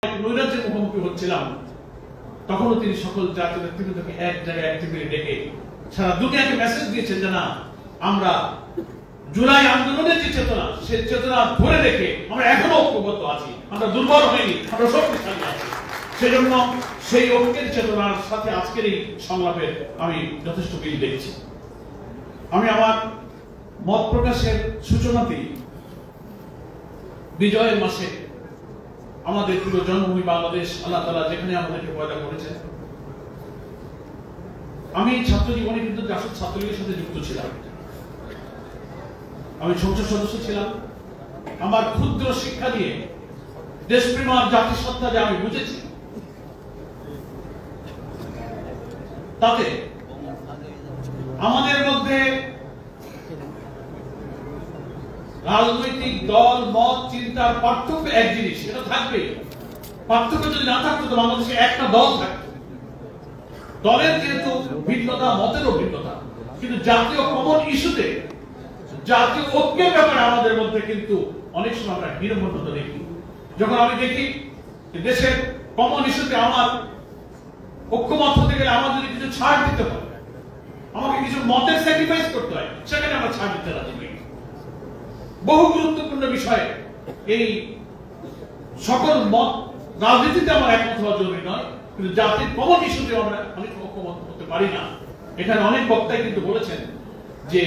নৈরাজ্যের মুখোমুখি হচ্ছিলাম, তখনও তিনি সকল জাতীয় নেতৃবৃন্দকে এক জায়গায় এক টেবিলে ডেকে সারা দুনিয়াকে মেসেজ দিয়েছেন যে না, আমরা জুলাই আন্দোলনের যে চেতনা, সেই চেতনা ধরে রেখে আমরা এখনো ঐক্যবদ্ধ আছি, আমরা দুর্বল হয়নি, আমরা শক্তিশালী আছি। সেজন্য সেই ঐক্যের চেতনার সাথে আজকের এই সংলাপের আমি যথেষ্ট মিল দেখছি। আমি আমার মত প্রকাশের সূচনাতেই বিজয়ের মাসে আমাদের পুরো জন্মভূমি বাংলাদেশ আল্লাহ তাআলা যেখানে আমাদেরকে পয়দা করেছেন, আমি ছাত্র জীবনে কিন্তু জাসদ ছাত্রলীগের সাথে যুক্ত ছিলাম, আমি সংসদ সদস্য ছিলাম। আমার ক্ষুদ্র শিক্ষা দিয়ে দেশপ্রেম আর জাতিসত্তা যে আমি বুঝেছি, তাতে আমাদের মধ্যে রাজনৈতিক দল মত চিন্তার পার্থক্য এক জিনিস, এটা থাকবেই। পার্থক্য যদি না থাকতো তো বাংলাদেশে একটা দল থাকতো। দলের যেহেতু ভিন্নতা, মতেরও ভিন্নতা, কিন্তু জাতীয় কমন ইস্যুতে, জাতীয় ঐক্যের ব্যাপারে আমাদের মধ্যে কিন্তু অনেক সময় আমরা বিড়ম্বনা দেখি। যখন আমি দেখি দেশের কমন ইস্যুতে আমার ঐক্যমত হতে গেলে আমার যদি কিছু ছাড় দিতে হয়, আমাকে কিছু মতের স্যাক্রিফাইস করতে হয়, সেখানে আমরা ছাড় দিতে রাজি নই। বহু গুরুত্বপূর্ণ বিষয়ে এই সকল মত রাজনীতিতে আমার একমত হওয়া জরুরি নয়, কিন্তু জাতির কমন ইস্যুতে আমি ঐক্যমত হতে পারি না। এখানে অনেক বক্তাই কিন্তু বলেছেন যে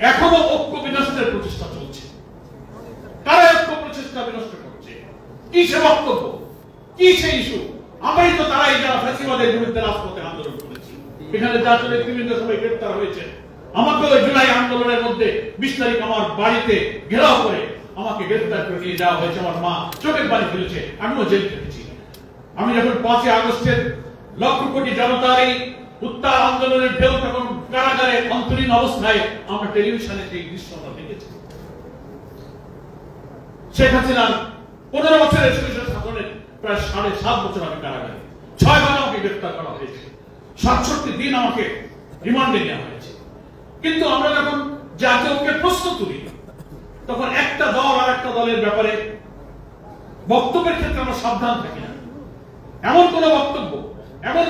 এখনো ঐক্য বিনষ্টের প্রচেষ্টা চলছে। কারা ঐক্য প্রচেষ্টা বিনষ্ট করছে? কি সে বক্তব্য, কি সে ইস্যু? আমরাই তো তারাই যারা ফ্যাসিবাদের বিরুদ্ধে রাজপথে আন্দোলন করেছি। এখানে জাতীয় নেতৃবৃন্দ সবাই গ্রেপ্তার হয়েছে। আমাকে ওই জুলাই আন্দোলনের মধ্যে 20 তারিখ আমার বাড়িতে ঘেরাও করে আমাকে গ্রেপ্তার করে নিয়ে যাওয়া হয়েছে। আমার মা চোখের পানি ফেলেছে, আমিও জেল খেটেছি। আমি যখন 5 আগস্টের লক্ষ কোটি জনতার এই উত্তাল আন্দোলনের ঢেউ তখন কারাগারে অন্তরীণ অবস্থায় আমরা টেলিভিশনে সেই দৃশ্য আমরা দেখেছি। শেখ হাসিনার 15 বছরের সরকার শাসনের প্রায় 7.5 বছর আমি কারাগারে, 6 বার আমাকে গ্রেপ্তার করা হয়েছে, 67 দিন আমাকে রিমান্ডে নেওয়া হয়েছে। কিন্তু আমরা যখন জাতীয় ঐক্যের প্রশ্ন তুলি, তখন একটা দল আর একটা দলের ব্যাপারে বক্তব্যের ক্ষেত্রে আমরা সাবধান থাকি না। এমন কোন বক্তব্য, এমন